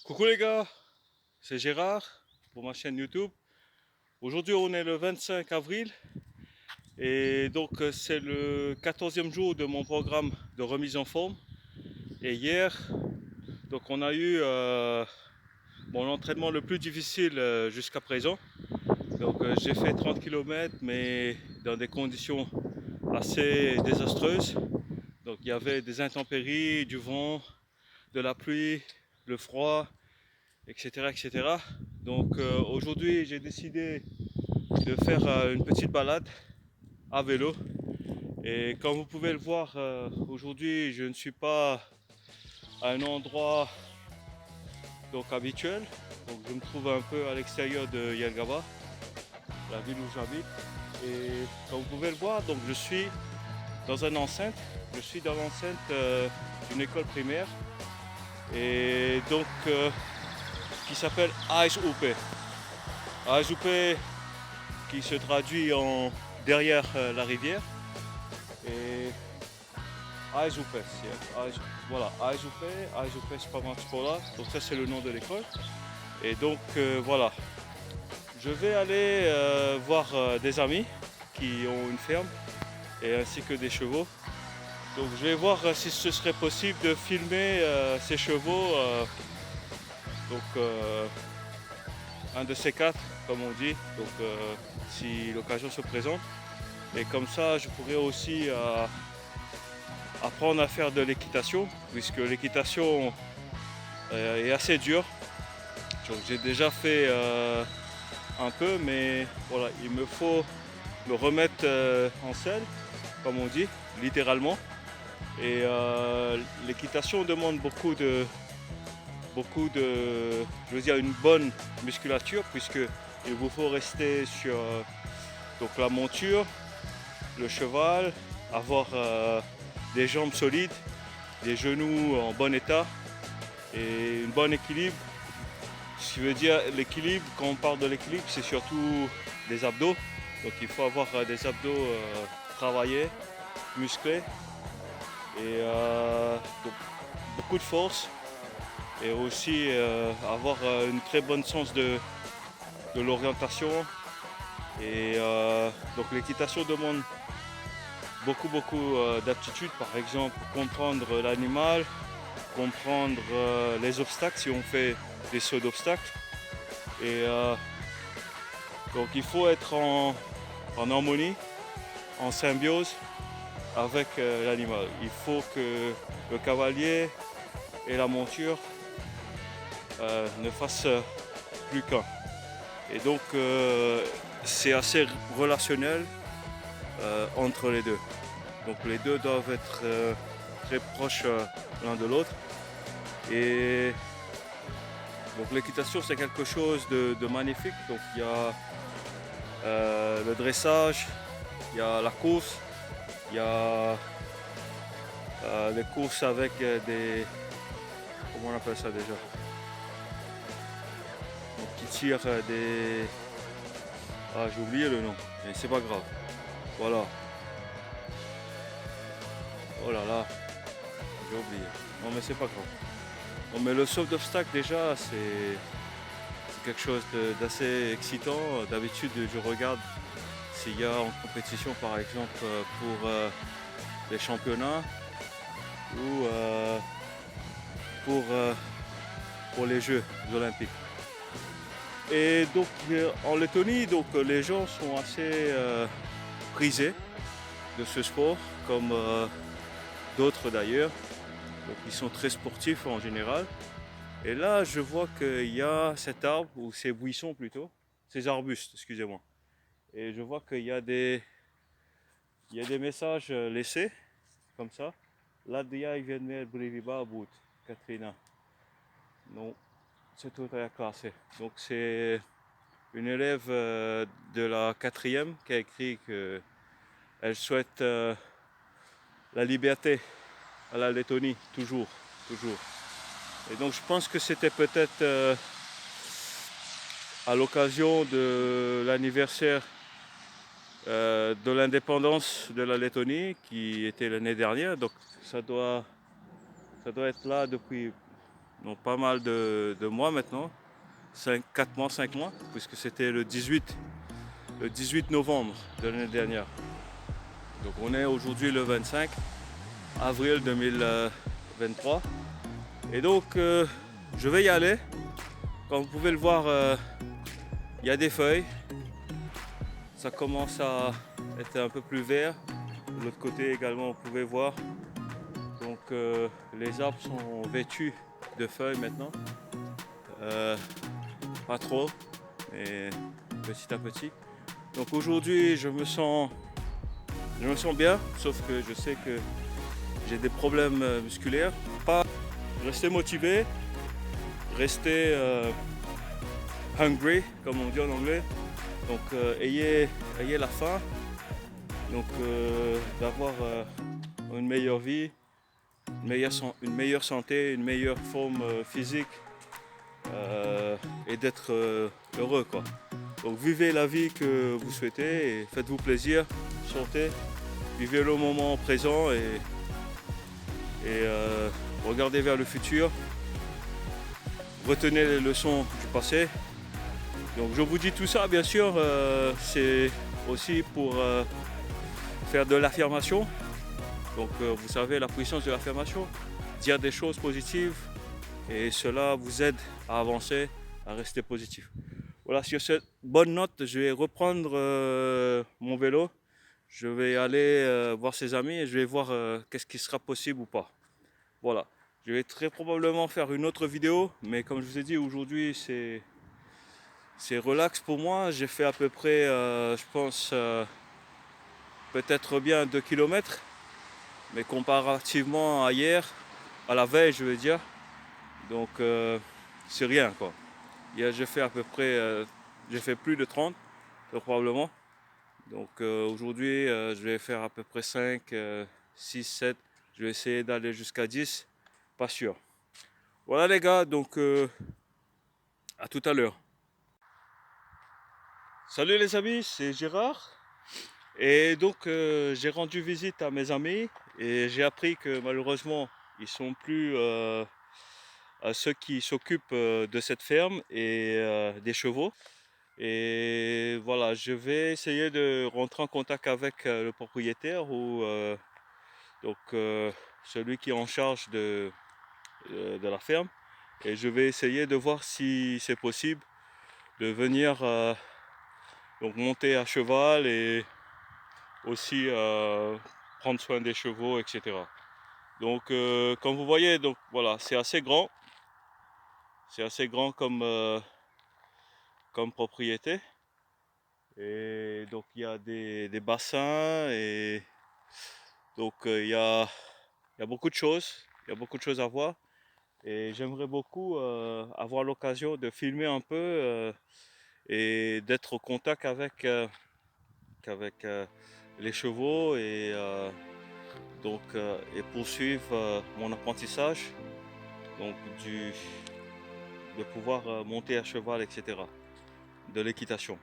Coucou les gars, c'est Gérard pour ma chaîne YouTube. Aujourd'hui on est le 25 avril et donc c'est le 14e jour de mon programme de remise en forme. Et hier, donc on a eu mon entraînement le plus difficile jusqu'à présent. Donc j'ai fait 30 km mais dans des conditions assez désastreuses. Donc il y avait des intempéries, du vent, de la pluie, le froid, etc. etc. Donc aujourd'hui j'ai décidé de faire une petite balade à vélo. Et comme vous pouvez le voir, aujourd'hui je ne suis pas à un endroit donc habituel. Donc je me trouve un peu à l'extérieur de Yelgaba, la ville où j'habite. Et comme vous pouvez le voir, donc je suis dans un enceinte. Je suis dans l'enceinte d'une école primaire et donc qui s'appelle ASUP. ASUP qui se traduit en derrière la rivière. Et ASUP, voilà, ASUP Spamatskola, donc ça c'est le nom de l'école. Et donc voilà, je vais aller voir des amis qui ont une ferme et ainsi que des chevaux. Donc je vais voir si ce serait possible de filmer ces chevaux, donc un de ces quatre, comme on dit, donc si l'occasion se présente. Et comme ça, je pourrais aussi apprendre à faire de l'équitation, puisque l'équitation est assez dure. J'ai déjà fait un peu, mais voilà, il me faut me remettre en selle, comme on dit, littéralement. Et l'équitation demande je veux dire, une bonne musculature, puisque il vous faut rester sur donc la monture, le cheval, avoir des jambes solides, des genoux en bon état et un bon équilibre. Ce qui veut dire l'équilibre, quand on parle de l'équilibre, c'est surtout des abdos. Donc il faut avoir des abdos travaillés, musclés et donc, beaucoup de force et aussi avoir une très bonne sens de l'orientation. Et donc l'équitation demande beaucoup d'aptitudes, par exemple comprendre l'animal, comprendre les obstacles si on fait des sauts d'obstacles. Et donc il faut être en harmonie, en symbiose avec l'animal. Il faut que le cavalier et la monture ne fassent plus qu'un. Et donc c'est assez relationnel entre les deux. Donc les deux doivent être très proches l'un de l'autre. Et donc l'équitation c'est quelque chose de magnifique. Donc il y a le dressage, il y a la course, il y a les courses avec des... Comment on appelle ça déjà? Donc qui tirent des... Ah j'ai oublié le nom, mais c'est pas grave. Voilà. Oh là là, j'ai oublié. Non mais c'est pas grave. Non mais le saut d'obstacle déjà c'est quelque chose d'assez excitant. D'habitude je regarde s'il y a en compétition par exemple pour les championnats ou pour, pour les Jeux olympiques. Et donc en Lettonie, donc, les gens sont assez prisés de ce sport, comme d'autres d'ailleurs. Donc ils sont très sportifs en général. Et là, je vois qu'il y a cet arbre, ou ces buissons plutôt, ces arbustes, excusez-moi. Et je vois il y a des messages laissés, comme ça. Là, il vient de mettre Briviba Boot, Katrina. Non, c'est tout à classé. Donc c'est une élève de la quatrième qui a écrit qu'elle souhaite la liberté à la Lettonie, toujours, toujours. Et donc je pense que c'était peut-être à l'occasion de l'anniversaire de l'indépendance de la Lettonie qui était l'année dernière. Donc ça doit être là depuis donc pas mal de mois maintenant, 4 mois, 5 mois, puisque c'était le 18 novembre de l'année dernière. Donc on est aujourd'hui le 25 avril 2023. Et donc je vais y aller. Comme vous pouvez le voir, il y a des feuilles. Ça commence à être un peu plus vert. De l'autre côté également, vous pouvez voir. Donc les arbres sont vêtus de feuilles maintenant. Pas trop, mais petit à petit. Donc aujourd'hui, je me sens bien, sauf que je sais que j'ai des problèmes musculaires. Pas rester motivé, rester hungry, comme on dit en anglais. Donc ayez la faim, donc d'avoir une meilleure vie, une meilleure santé, une meilleure forme physique et d'être heureux, quoi. Donc vivez la vie que vous souhaitez et faites-vous plaisir, sortez, vivez le moment présent et regardez vers le futur. Retenez les leçons du passé. Donc je vous dis tout ça, bien sûr, c'est aussi pour faire de l'affirmation. Donc vous savez la puissance de l'affirmation, dire des choses positives et cela vous aide à avancer, à rester positif. Voilà, sur cette bonne note, je vais reprendre mon vélo. Je vais aller voir ses amis et je vais voir qu'est-ce qui sera possible ou pas. Voilà, je vais très probablement faire une autre vidéo, mais comme je vous ai dit, aujourd'hui c'est relax pour moi. J'ai fait à peu près, je pense, peut-être bien 2 km, mais comparativement à hier, à la veille, je veux dire. Donc c'est rien, quoi. Hier j'ai fait à peu près, j'ai fait plus de 30 probablement. Donc aujourd'hui je vais faire à peu près 5, 6, 7. Je vais essayer d'aller jusqu'à 10, pas sûr. Voilà les gars, donc à tout à l'heure. Salut les amis, c'est Gérard. Et donc j'ai rendu visite à mes amis et j'ai appris que malheureusement ils sont plus à ceux qui s'occupent de cette ferme et des chevaux. Et voilà, je vais essayer de rentrer en contact avec le propriétaire ou donc celui qui est en charge de la ferme. Et je vais essayer de voir si c'est possible de venir donc monter à cheval et aussi prendre soin des chevaux, etc. Donc comme vous voyez, donc voilà, c'est assez grand. C'est assez grand comme propriété. Et donc il y a des bassins et donc il y a beaucoup de choses. Il y a beaucoup de choses à voir. Et j'aimerais beaucoup avoir l'occasion de filmer un peu et d'être au contact avec les chevaux et donc et poursuivre mon apprentissage, donc de pouvoir monter à cheval, etc. De l'équitation.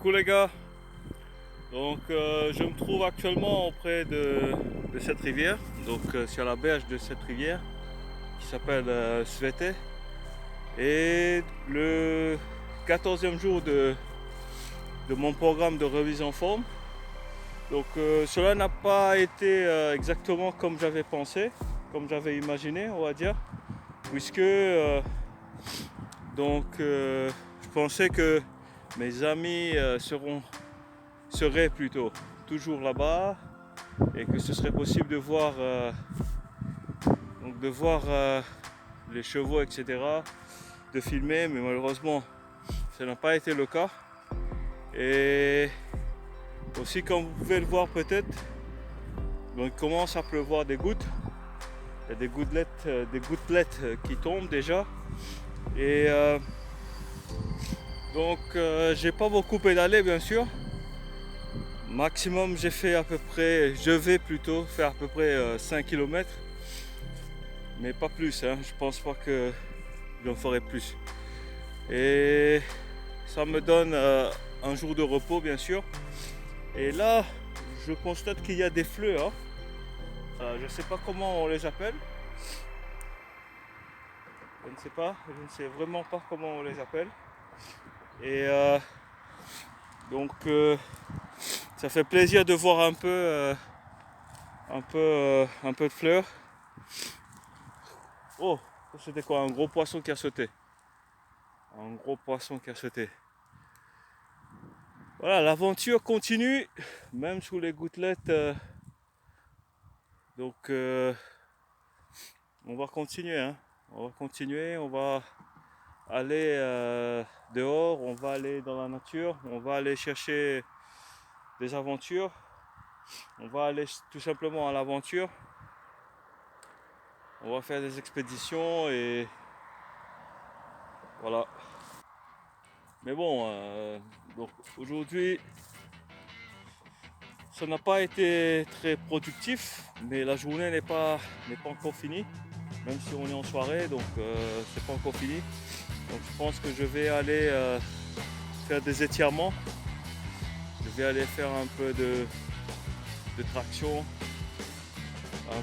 Coucou les gars, donc je me trouve actuellement auprès de cette rivière, donc sur la berge de cette rivière qui s'appelle Svete, et le 14e jour de mon programme de remise en forme. Donc cela n'a pas été exactement comme j'avais pensé, comme j'avais imaginé, on va dire, puisque donc je pensais que mes amis seraient plutôt toujours là-bas et que ce serait possible de voir donc de voir les chevaux, etc., de filmer, mais malheureusement ça n'a pas été le cas. Et aussi, comme vous pouvez le voir peut-être, il commence à pleuvoir des gouttes. Il y a des gouttelettes qui tombent déjà. Et donc j'ai pas beaucoup pédalé bien sûr. Maximum j'ai fait à peu près, je vais plutôt faire à peu près 5 km. Mais pas plus, hein. Je pense pas que j'en ferai plus. Et ça me donne un jour de repos bien sûr. Et là, je constate qu'il y a des fleurs. Je ne sais pas comment on les appelle. Je ne sais vraiment pas comment on les appelle. Et donc ça fait plaisir de voir un peu de fleurs. Oh, c'était quoi? Un gros poisson qui a sauté. Un gros poisson qui a sauté. Voilà, l'aventure continue, même sous les gouttelettes. Donc on va continuer, hein. On va continuer, on va aller dehors, on va aller dans la nature, on va aller chercher des aventures, on va aller tout simplement à l'aventure, on va faire des expéditions et voilà. Mais bon, donc aujourd'hui ça n'a pas été très productif, mais la journée n'est pas encore finie, même si on est en soirée, donc c'est pas encore fini. Donc je pense que je vais aller faire des étirements. Je vais aller faire un peu de traction, un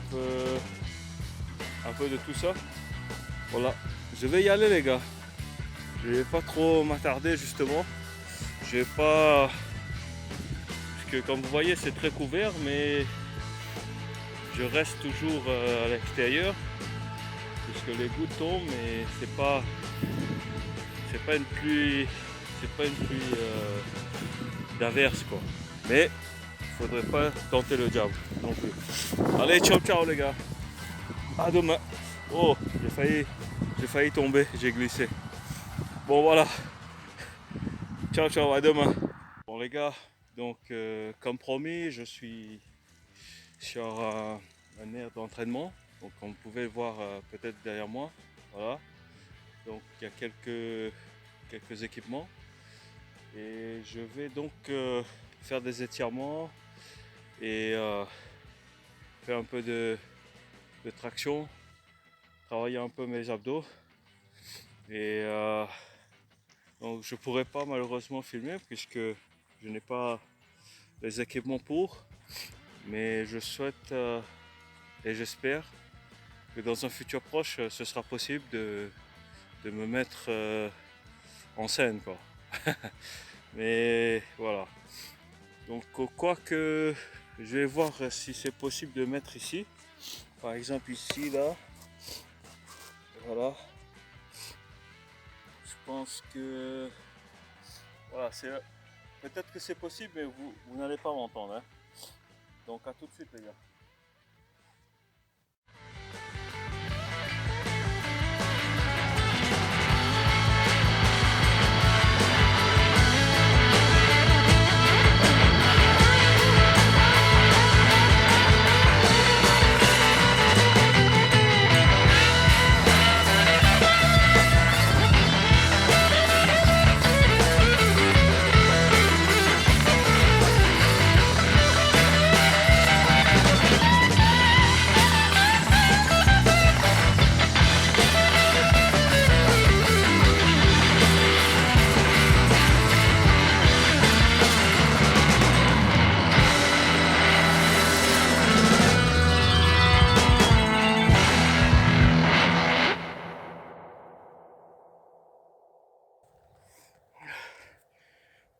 peu de tout ça. Voilà, je vais y aller les gars. Je vais pas trop m'attarder justement. Je vais pas, parce que comme vous voyez c'est très couvert, mais je reste toujours à l'extérieur puisque les gouttes tombent, mais c'est pas une pluie, d'averse quoi. Mais il faudrait pas tenter le diable non plus. Allez, ciao ciao les gars. À demain. Oh, j'ai failli tomber, j'ai glissé. Bon voilà. Ciao ciao, à demain. Bon les gars, donc comme promis, je suis sur un aire d'entraînement. Donc comme vous pouvez le voir peut-être derrière moi. Voilà. Donc il y a quelques équipements. Et je vais donc faire des étirements et faire un peu de traction, travailler un peu mes abdos. Et donc je pourrais pas malheureusement filmer puisque je n'ai pas les équipements pour, mais je souhaite et j'espère que dans un futur proche ce sera possible de me mettre en scène quoi. Mais voilà, donc quoi que je vais voir si c'est possible de mettre ici, par exemple ici là, voilà. Je pense que voilà, peut-être que c'est possible, mais vous n'allez pas m'entendre, hein. Donc à tout de suite les gars.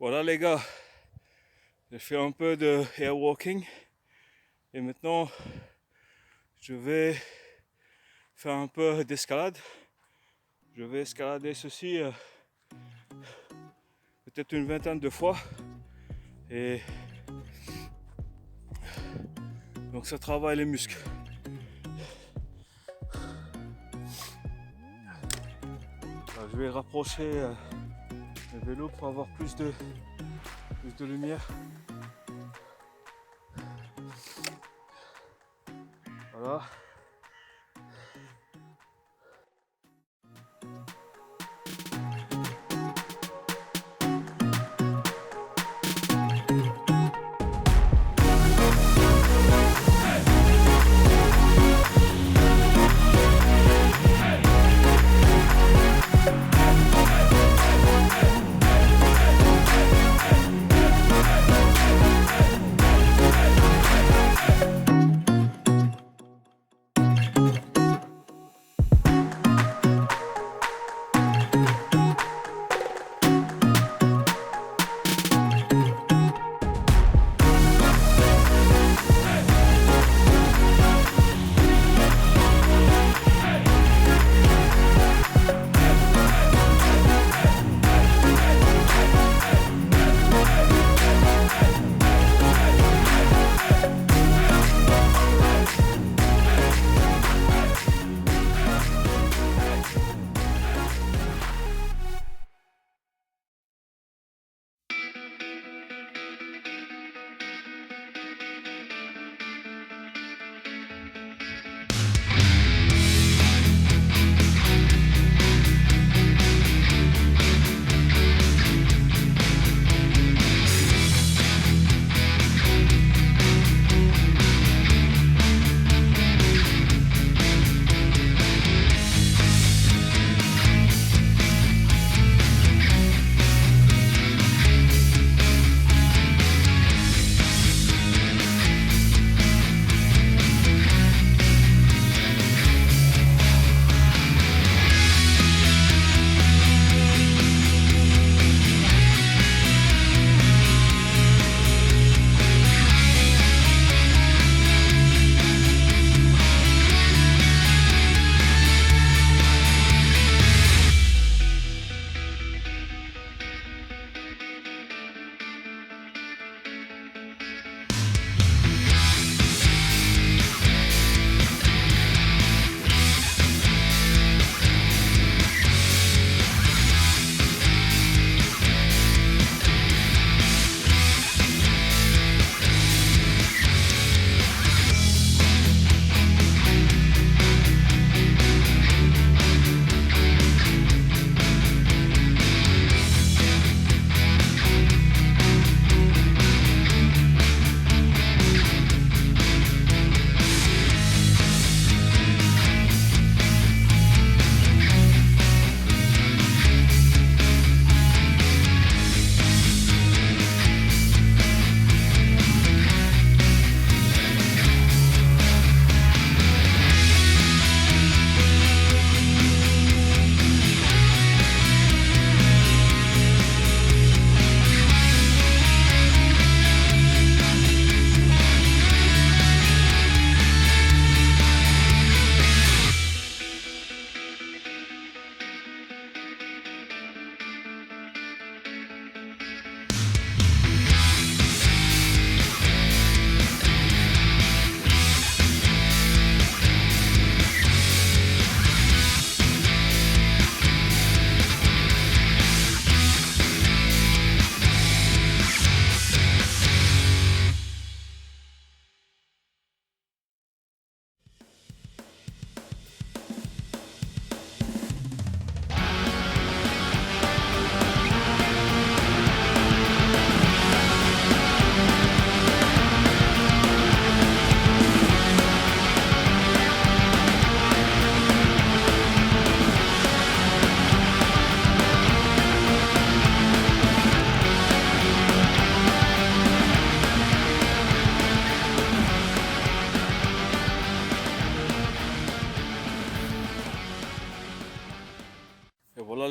Voilà les gars, j'ai fait un peu de air walking et maintenant je vais faire un peu d'escalade. Je vais escalader ceci peut-être une vingtaine de fois et donc ça travaille les muscles. vais rapprocher le vélo pour avoir plus de lumière. Voilà.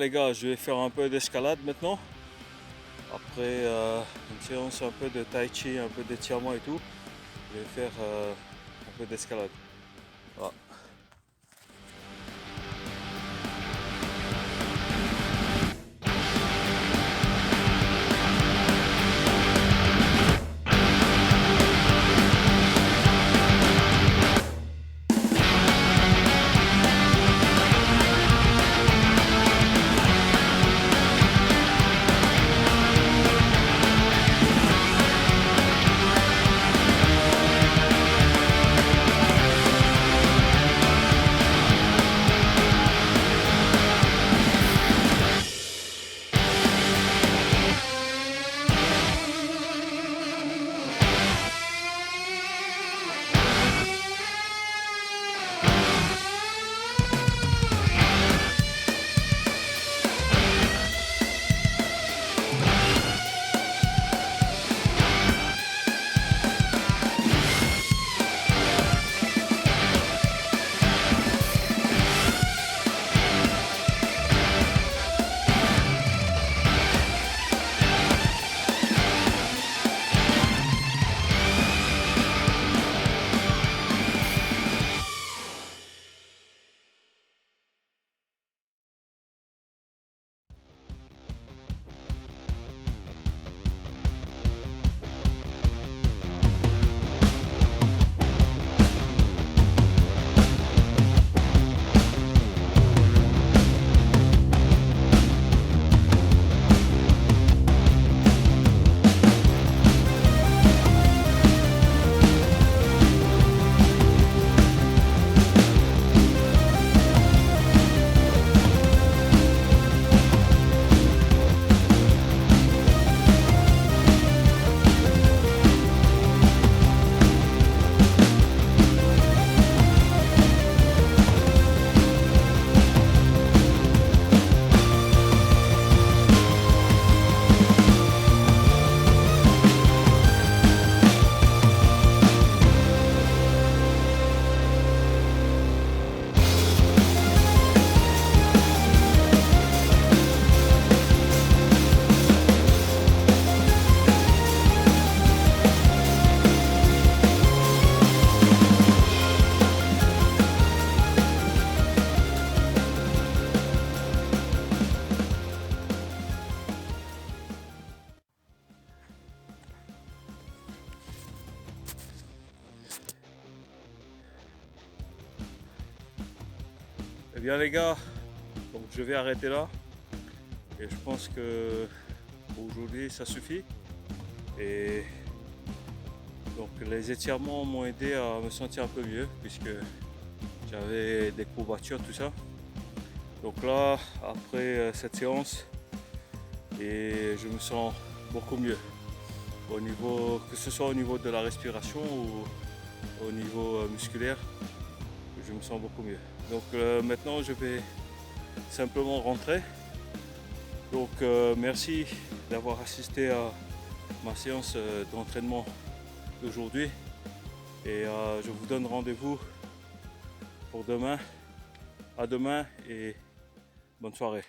Les gars, je vais faire un peu d'escalade maintenant. Après une séance un peu de tai chi, un peu d'étirement et tout, je vais faire un peu d'escalade. Voilà. Bien les gars, donc je vais arrêter là et je pense que aujourd'hui ça suffit. Et donc les étirements m'ont aidé à me sentir un peu mieux puisque j'avais des courbatures, tout ça. Donc là, après cette séance, et je me sens beaucoup mieux. Au niveau, que ce soit au niveau de la respiration ou au niveau musculaire, je me sens beaucoup mieux. Donc maintenant je vais simplement rentrer. Donc merci d'avoir assisté à ma séance d'entraînement d'aujourd'hui et je vous donne rendez-vous pour demain. À demain et bonne soirée.